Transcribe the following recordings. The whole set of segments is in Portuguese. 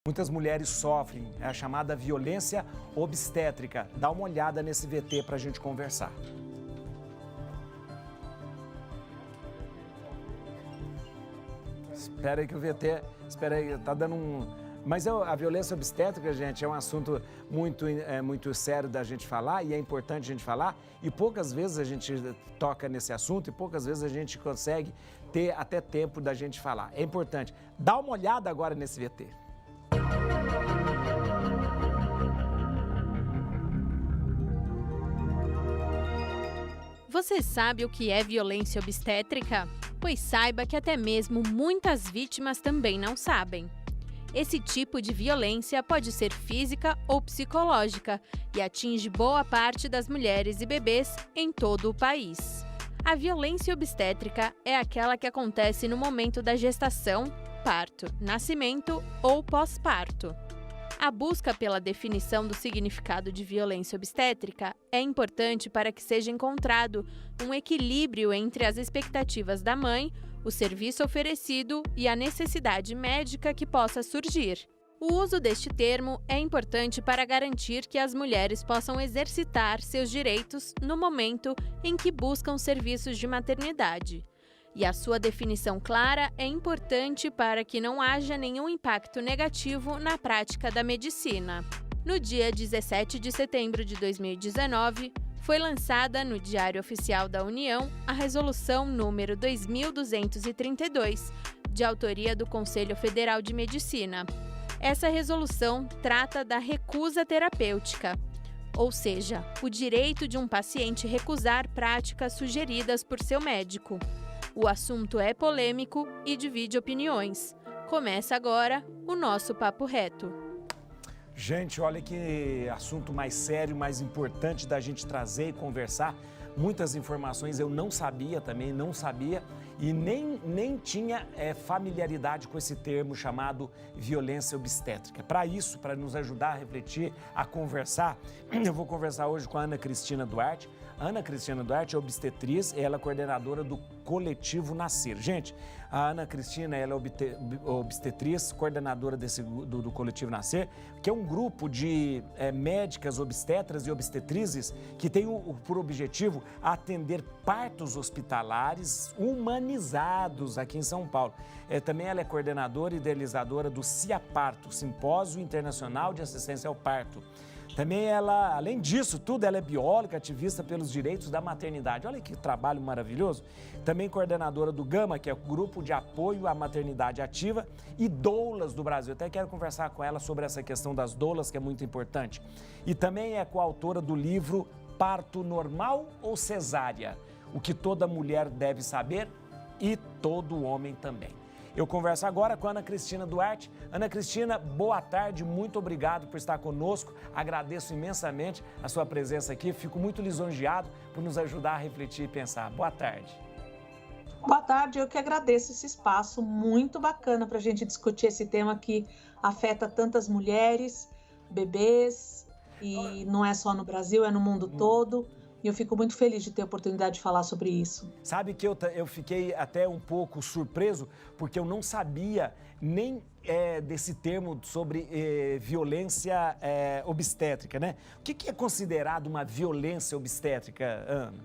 Muitas mulheres sofrem a chamada violência obstétrica. Dá uma olhada nesse VT para a gente conversar. Espera aí que o VT... Espera aí, tá dando um... Mas a violência obstétrica, gente, é um assunto muito sério da gente falar e é importante a gente falar. E poucas vezes a gente toca nesse assunto e poucas vezes a gente consegue ter até tempo da gente falar. É importante. Dá uma olhada agora nesse VT. Você sabe o que é violência obstétrica? Pois saiba que até mesmo muitas vítimas também não sabem. Esse tipo de violência pode ser física ou psicológica e atinge boa parte das mulheres e bebês em todo o país. A violência obstétrica é aquela que acontece no momento da gestação, parto, nascimento ou pós-parto. A busca pela definição do significado de violência obstétrica é importante para que seja encontrado um equilíbrio entre as expectativas da mãe, o serviço oferecido e a necessidade médica que possa surgir. O uso deste termo é importante para garantir que as mulheres possam exercitar seus direitos no momento em que buscam serviços de maternidade. E a sua definição clara é importante para que não haja nenhum impacto negativo na prática da medicina. No dia 17 de setembro de 2019, foi lançada no Diário Oficial da União a Resolução número 2232, de autoria do Conselho Federal de Medicina. Essa resolução trata da recusa terapêutica, ou seja, o direito de um paciente recusar práticas sugeridas por seu médico. O assunto é polêmico e divide opiniões. Começa agora o nosso Papo Reto. Gente, olha que assunto mais sério, mais importante da gente trazer e conversar. Muitas informações eu não sabia também, e nem tinha familiaridade com esse termo chamado violência obstétrica. Para isso, para nos ajudar a refletir, a conversar, eu vou conversar hoje com a Ana Cristina Duarte. A Ana Cristina Duarte é obstetriz, ela é coordenadora do Coletivo Nascer. Gente, a Ana Cristina ela é obstetriz, coordenadora do Coletivo Nascer, que é um grupo de médicas obstetras e obstetrizes que tem por objetivo atender partos hospitalares humanizados aqui em São Paulo. Também ela é coordenadora e idealizadora do CIAParto, Simpósio Internacional de Assistência ao Parto. Também ela, além disso tudo, ela é bióloga, ativista pelos direitos da maternidade. Olha que trabalho maravilhoso. Também coordenadora do GAMA, que é o Grupo de Apoio à Maternidade Ativa, e doulas do Brasil. Até quero conversar com ela sobre essa questão das doulas, que é muito importante. E também é coautora do livro Parto Normal ou Cesárea? O que toda mulher deve saber e todo homem também. Eu converso agora com a Ana Cristina Duarte. Ana Cristina, boa tarde, muito obrigado por estar conosco. Agradeço imensamente a sua presença aqui. Fico muito lisonjeado por nos ajudar a refletir e pensar. Boa tarde. Boa tarde, eu que agradeço esse espaço muito bacana para a gente discutir esse tema que afeta tantas mulheres, bebês, e não é só no Brasil, é no mundo todo. E eu fico muito feliz de ter a oportunidade de falar sobre isso. Sabe que eu fiquei até um pouco surpreso, porque eu não sabia nem desse termo sobre violência obstétrica, né? O que é considerado uma violência obstétrica, Ana?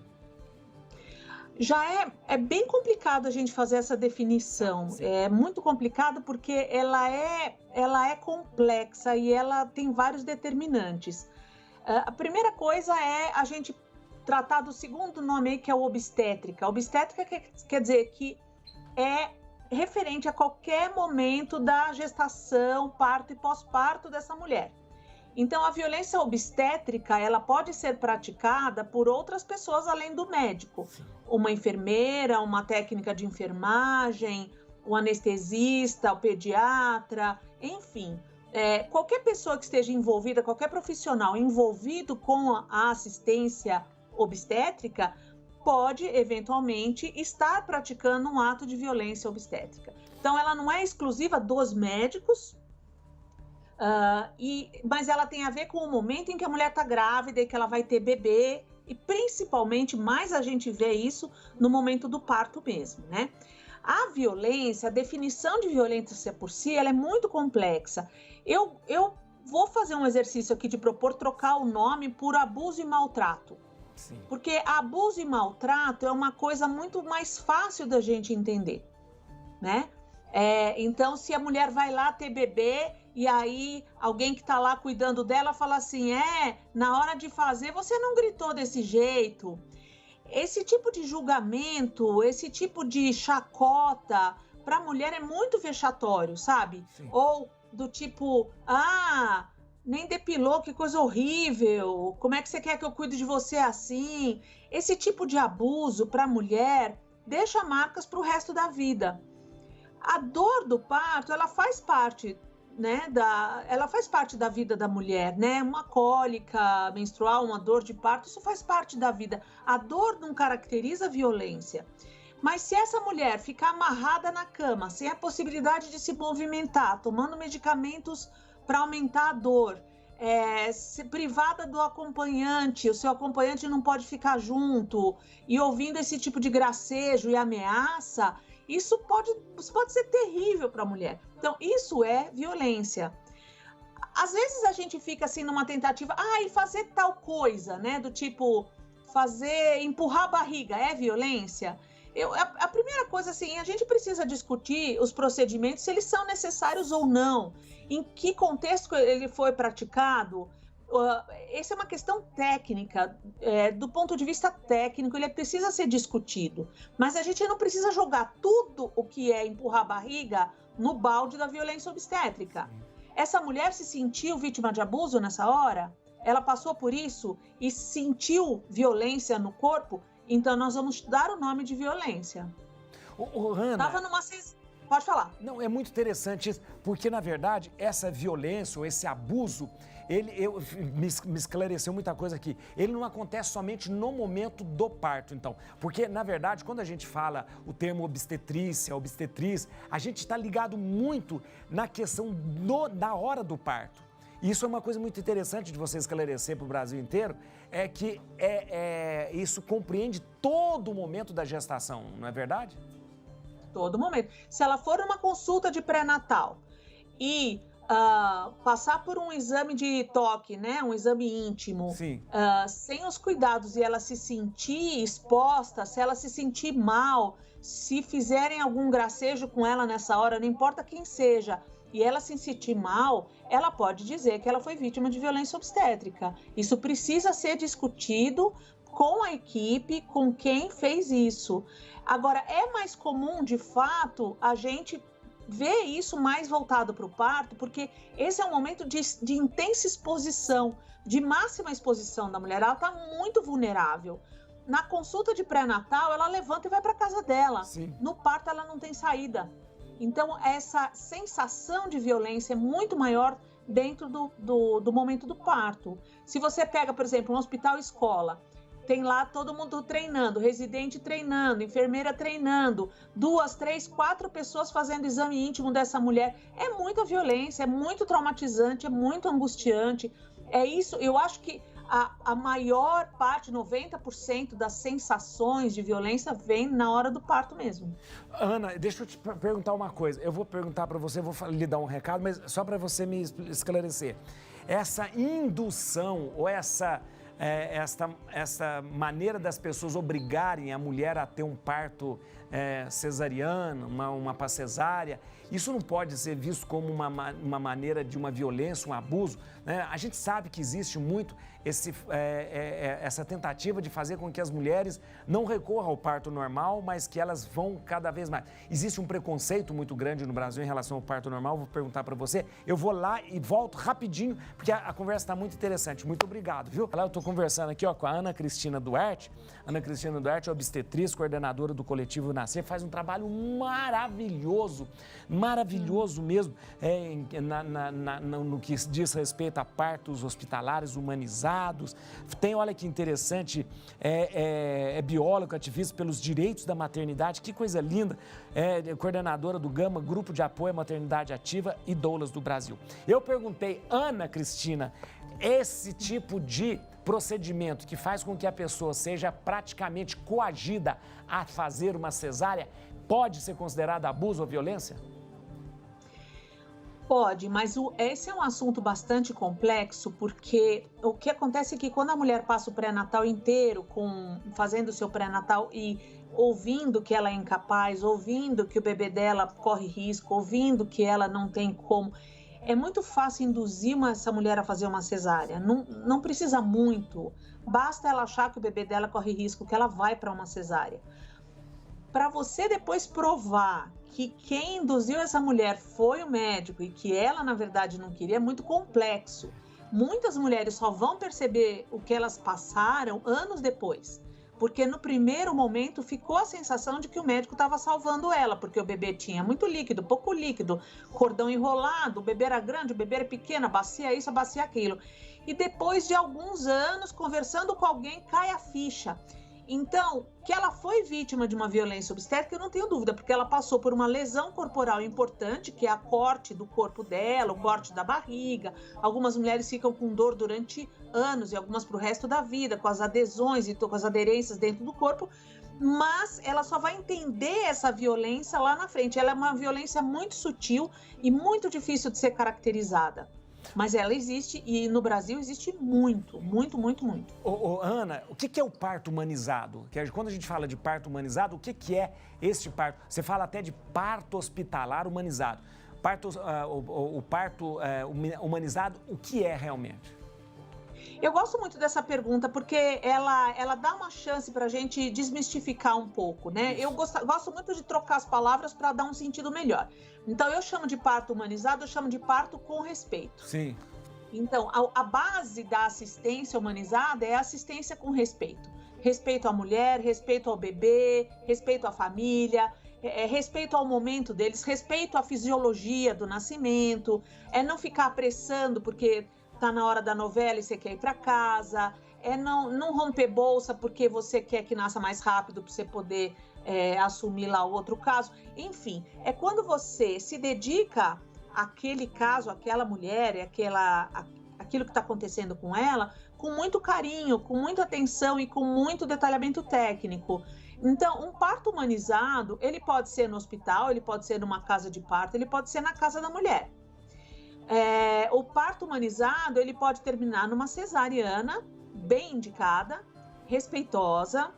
Já é bem complicado a gente fazer essa definição. Sim. É muito complicado porque ela é complexa e ela tem vários determinantes. A primeira coisa é a gente tratar do segundo nome aí, que é o obstétrica. Obstétrica quer dizer que é referente a qualquer momento da gestação, parto e pós-parto dessa mulher. Então, a violência obstétrica, ela pode ser praticada por outras pessoas além do médico. Sim. Uma enfermeira, uma técnica de enfermagem, o anestesista, o pediatra, enfim. Qualquer pessoa que esteja envolvida, qualquer profissional envolvido com a assistência obstétrica pode, eventualmente, estar praticando um ato de violência obstétrica. Então, ela não é exclusiva dos médicos, mas ela tem a ver com o momento em que a mulher está grávida e que ela vai ter bebê, e principalmente, mais a gente vê isso no momento do parto mesmo, né? A violência, a definição de violência por si, ela é muito complexa Eu vou fazer um exercício aqui de propor trocar o nome por abuso e maltrato. Sim. Porque abuso e maltrato é uma coisa muito mais fácil da gente entender, né? Então, se a mulher vai lá ter bebê e aí alguém que está lá cuidando dela fala assim, na hora de fazer você não gritou desse jeito. Esse tipo de julgamento, esse tipo de chacota, para a mulher é muito vexatório, sabe? Sim. Ou do tipo, nem depilou, que coisa horrível, como é que você quer que eu cuide de você assim? Esse tipo de abuso para a mulher deixa marcas para o resto da vida. A dor do parto, ela faz parte, né, ela faz parte da vida da mulher, né? Uma cólica menstrual, uma dor de parto, isso faz parte da vida. A dor não caracteriza a violência. Mas se essa mulher ficar amarrada na cama, sem a possibilidade de se movimentar, tomando medicamentos para aumentar a dor, privada do acompanhante, o seu acompanhante não pode ficar junto, e ouvindo esse tipo de gracejo e ameaça, isso pode ser terrível para a mulher. Então, isso é violência. Às vezes a gente fica assim numa tentativa, e fazer tal coisa, né? Do tipo, empurrar a barriga, é violência? A primeira coisa, assim, a gente precisa discutir os procedimentos, se eles são necessários ou não, em que contexto ele foi praticado. Essa é uma questão técnica, do ponto de vista técnico, ele precisa ser discutido, mas a gente não precisa jogar tudo o que é empurrar a barriga no balde da violência obstétrica. Essa mulher se sentiu vítima de abuso nessa hora? Ela passou por isso e sentiu violência no corpo? Então nós vamos dar o nome de violência. Ana... Pode falar. Não, é muito interessante isso, porque, na verdade, essa violência ou esse abuso, me esclareceu muita coisa aqui. Ele não acontece somente no momento do parto, então. Porque, na verdade, quando a gente fala o termo obstetriz, a gente está ligado muito na questão da hora do parto. Isso é uma coisa muito interessante de você esclarecer para o Brasil inteiro, é que isso compreende todo o momento da gestação, não é verdade? Todo momento. Se ela for numa consulta de pré-natal e passar por um exame de toque, né, um exame íntimo, sem os cuidados e ela se sentir exposta, se ela se sentir mal, se fizerem algum gracejo com ela nessa hora, não importa quem seja, e ela se sentir mal, ela pode dizer que ela foi vítima de violência obstétrica. Isso precisa ser discutido com a equipe, com quem fez isso. Agora, é mais comum, de fato, a gente ver isso mais voltado para o parto, porque esse é um momento de intensa exposição, de máxima exposição da mulher. Ela está muito vulnerável. Na consulta de pré-natal, ela levanta e vai para casa dela. Sim. No parto, ela não tem saída. Então, essa sensação de violência é muito maior dentro do momento do parto. Se você pega, por exemplo, um hospital-escola, tem lá todo mundo treinando, residente treinando, enfermeira treinando, 2, 3, 4 pessoas fazendo exame íntimo dessa mulher. É muita violência, é muito traumatizante, é muito angustiante. É isso, eu acho que a maior parte, 90% das sensações de violência vem na hora do parto mesmo. Ana, deixa eu te perguntar uma coisa. Eu vou perguntar para você, vou lhe dar um recado, mas só para você me esclarecer. Essa indução ou essa maneira das pessoas obrigarem a mulher a ter um parto cesariano, uma cesárea, isso não pode ser visto como uma maneira de uma violência, um abuso, né? A gente sabe que existe muito essa tentativa de fazer com que as mulheres não recorram ao parto normal, mas que elas vão cada vez mais. Existe um preconceito muito grande no Brasil em relação ao parto normal, vou perguntar para você. Eu vou lá e volto rapidinho, porque a conversa está muito interessante. Muito obrigado, viu? Lá eu estou conversando aqui com a Ana Cristina Duarte. Ana Cristina Duarte é obstetriz, coordenadora do coletivo Nascer, faz um trabalho maravilhoso mesmo, no que diz respeito a partos hospitalares humanizados. Olha que interessante, é biólogo, ativista pelos direitos da maternidade, que coisa linda, coordenadora do Gama, Grupo de Apoio à Maternidade Ativa e Doulas do Brasil. Eu perguntei, Ana Cristina, esse tipo de procedimento que faz com que a pessoa seja praticamente coagida a fazer uma cesárea, pode ser considerado abuso ou violência? Pode, mas esse é um assunto bastante complexo, porque o que acontece é que quando a mulher passa o pré-natal inteiro fazendo o seu pré-natal e ouvindo que ela é incapaz, ouvindo que o bebê dela corre risco, ouvindo que ela não tem como, é muito fácil induzir essa mulher a fazer uma cesárea. Não precisa muito, basta ela achar que o bebê dela corre risco, que ela vai para uma cesárea. Para você depois provar que quem induziu essa mulher foi o médico e que ela, na verdade, não queria, é muito complexo. Muitas mulheres só vão perceber o que elas passaram anos depois, porque no primeiro momento ficou a sensação de que o médico estava salvando ela, porque o bebê tinha muito líquido, pouco líquido, cordão enrolado, o bebê era grande, o bebê era pequeno, a bacia isso, a bacia aquilo. E depois de alguns anos, conversando com alguém, cai a ficha. Então, que ela foi vítima de uma violência obstétrica, eu não tenho dúvida, porque ela passou por uma lesão corporal importante, que é a corte do corpo dela, o corte da barriga. Algumas mulheres ficam com dor durante anos e algumas para o resto da vida, com as adesões e com as aderências dentro do corpo, mas ela só vai entender essa violência lá na frente. Ela é uma violência muito sutil e muito difícil de ser caracterizada. Mas ela existe e no Brasil existe muito. Ana, o que é o parto humanizado? Quando a gente fala de parto humanizado, o que é este parto? Você fala até de parto hospitalar humanizado. O parto humanizado, o que é realmente? Eu gosto muito dessa pergunta porque ela dá uma chance para a gente desmistificar um pouco, né? Eu gosto muito de trocar as palavras para dar um sentido melhor. Então, eu chamo de parto humanizado, eu chamo de parto com respeito. Sim. Então, a base da assistência humanizada é a assistência com respeito. Respeito à mulher, respeito ao bebê, respeito à família, respeito ao momento deles, respeito à fisiologia do nascimento, não ficar apressando porque tá na hora da novela e você quer ir para casa, não romper bolsa porque você quer que nasça mais rápido para você poder assumir lá o outro caso. Enfim, é quando você se dedica àquele caso, àquela mulher, aquilo que está acontecendo com ela, com muito carinho, com muita atenção e com muito detalhamento técnico. Então, um parto humanizado, ele pode ser no hospital, ele pode ser numa casa de parto, ele pode ser na casa da mulher. O parto humanizado, ele pode terminar numa cesariana, bem indicada, respeitosa,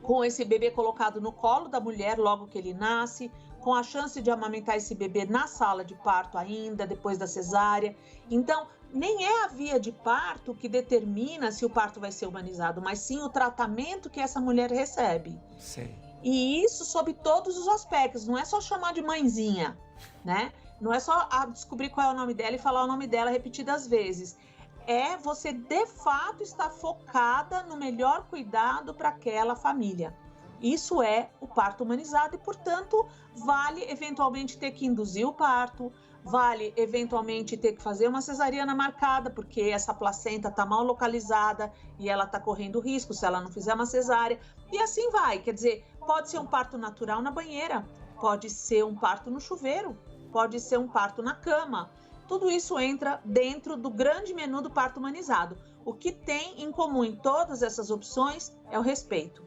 com esse bebê colocado no colo da mulher logo que ele nasce, com a chance de amamentar esse bebê na sala de parto ainda, depois da cesárea. Então, nem é a via de parto que determina se o parto vai ser humanizado, mas sim o tratamento que essa mulher recebe. Sim. E isso sob todos os aspectos, não é só chamar de mãezinha, né? Não é só descobrir qual é o nome dela e falar o nome dela repetidas vezes. É você, de fato, estar focada no melhor cuidado para aquela família. Isso é o parto humanizado e, portanto, vale eventualmente ter que induzir o parto, vale eventualmente ter que fazer uma cesariana marcada, porque essa placenta está mal localizada e ela está correndo risco se ela não fizer uma cesárea. E assim vai, quer dizer, pode ser um parto natural na banheira, pode ser um parto no chuveiro, pode ser um parto na cama. Tudo isso entra dentro do grande menu do parto humanizado. O que tem em comum em todas essas opções é o respeito.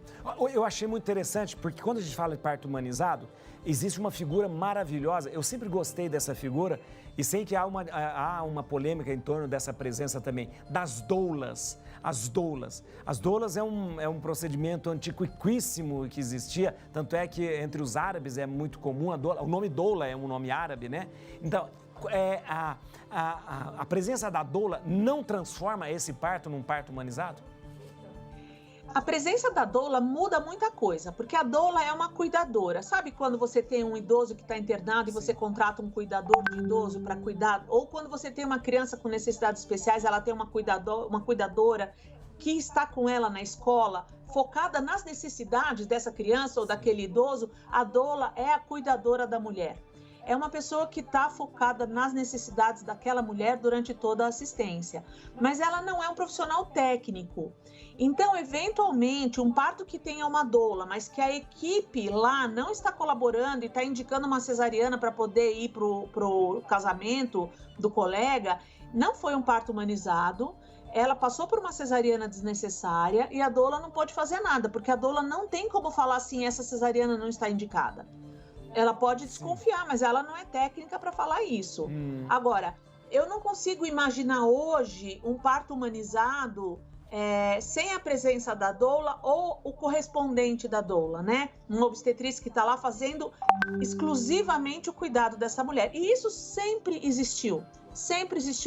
Eu achei muito interessante, porque quando a gente fala de parto humanizado, existe uma figura maravilhosa. Eu sempre gostei dessa figura e sei que há uma polêmica em torno dessa presença também, das doulas. As doulas. As doulas é um procedimento antiquíssimo que existia, tanto é que entre os árabes é muito comum a doula. O nome doula é um nome árabe, né? Então, a presença da doula não transforma esse parto num parto humanizado? A presença da doula muda muita coisa, porque a doula é uma cuidadora. Sabe quando você tem um idoso que está internado e você contrata um cuidador de idoso para cuidar? Ou quando você tem uma criança com necessidades especiais, ela tem uma cuidadora que está com ela na escola, focada nas necessidades dessa criança ou daquele idoso. A doula é a cuidadora da mulher. É uma pessoa que está focada nas necessidades daquela mulher durante toda a assistência. Mas ela não é um profissional técnico. Então, eventualmente, um parto que tenha uma doula, mas que a equipe lá não está colaborando e está indicando uma cesariana para poder ir para o casamento do colega, não foi um parto humanizado. Ela passou por uma cesariana desnecessária e a doula não pode fazer nada, porque a doula não tem como falar assim, essa cesariana não está indicada. Ela pode desconfiar, mas ela não é técnica para falar isso. Agora, eu não consigo imaginar hoje um parto humanizado sem a presença da doula ou o correspondente da doula, né? Uma obstetriz que está lá fazendo exclusivamente o cuidado dessa mulher. E isso sempre existiu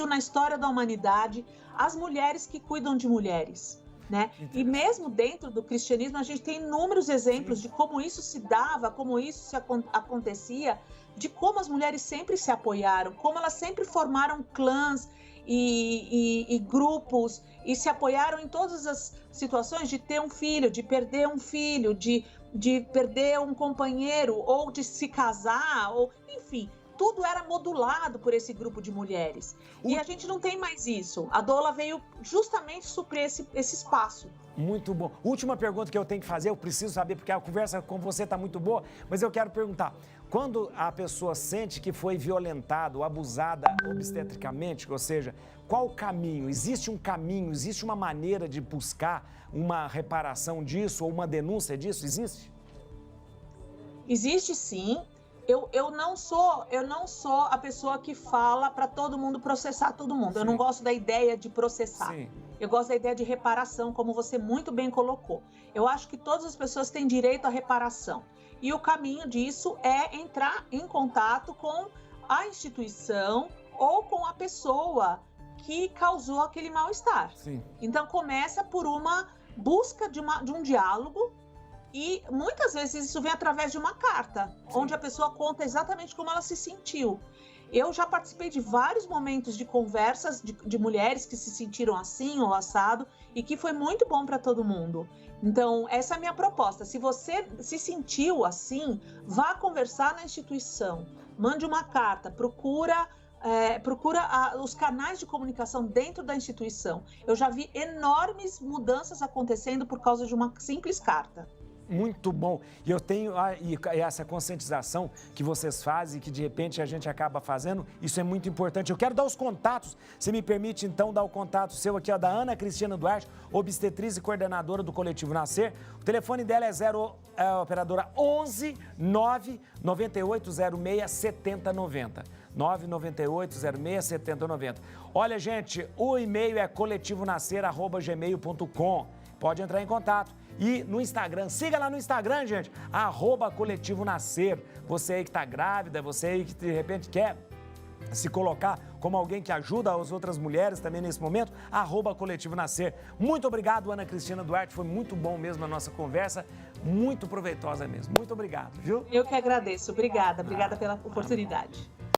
na história da humanidade, as mulheres que cuidam de mulheres, né? E mesmo dentro do cristianismo, a gente tem inúmeros exemplos de como isso se dava, como isso acontecia, de como as mulheres sempre se apoiaram, como elas sempre formaram clãs e grupos e se apoiaram em todas as situações de ter um filho, de perder um filho, de perder um companheiro ou de se casar, ou enfim, tudo era modulado por esse grupo de mulheres. E a gente não tem mais isso. A doula veio justamente suprir esse espaço. Muito bom. Última pergunta que eu tenho que fazer, eu preciso saber, porque a conversa com você está muito boa, mas eu quero perguntar, quando a pessoa sente que foi violentada ou abusada obstetricamente, ou seja, qual o caminho? Existe um caminho, existe uma maneira de buscar uma reparação disso ou uma denúncia disso? Existe? Existe sim. Eu não sou a pessoa que fala para todo mundo processar todo mundo. Sim. Eu não gosto da ideia de processar. Sim. Eu gosto da ideia de reparação, como você muito bem colocou. Eu acho que todas as pessoas têm direito à reparação. E o caminho disso é entrar em contato com a instituição ou com a pessoa que causou aquele mal-estar. Então começa por uma busca de um diálogo. E muitas vezes isso vem através de uma carta, onde a pessoa conta exatamente como ela se sentiu. Eu já participei de vários momentos de conversas de mulheres que se sentiram assim ou assado e que foi muito bom para todo mundo. Então, essa é a minha proposta. Se você se sentiu assim, vá conversar na instituição, mande uma carta, procura os canais de comunicação dentro da instituição. Eu já vi enormes mudanças acontecendo por causa de uma simples carta. Muito bom. E eu tenho essa conscientização que vocês fazem, que de repente a gente acaba fazendo, isso é muito importante. Eu quero dar os contatos, se me permite então dar o contato seu aqui, ó, da Ana Cristina Duarte, obstetriz e coordenadora do Coletivo Nascer. O telefone dela é operadora 11 9 9806 7090. 99806 7090. Olha, gente, o e-mail é coletivonascer@gmail.com. Pode entrar em contato. E no Instagram, siga lá no Instagram, gente, @coletivonascer. Você aí que está grávida, você aí que de repente quer se colocar como alguém que ajuda as outras mulheres também nesse momento, @coletivonascer. Muito obrigado, Ana Cristina Duarte, foi muito bom mesmo a nossa conversa, muito proveitosa mesmo. Muito obrigado, viu? Eu que agradeço, obrigada pela oportunidade.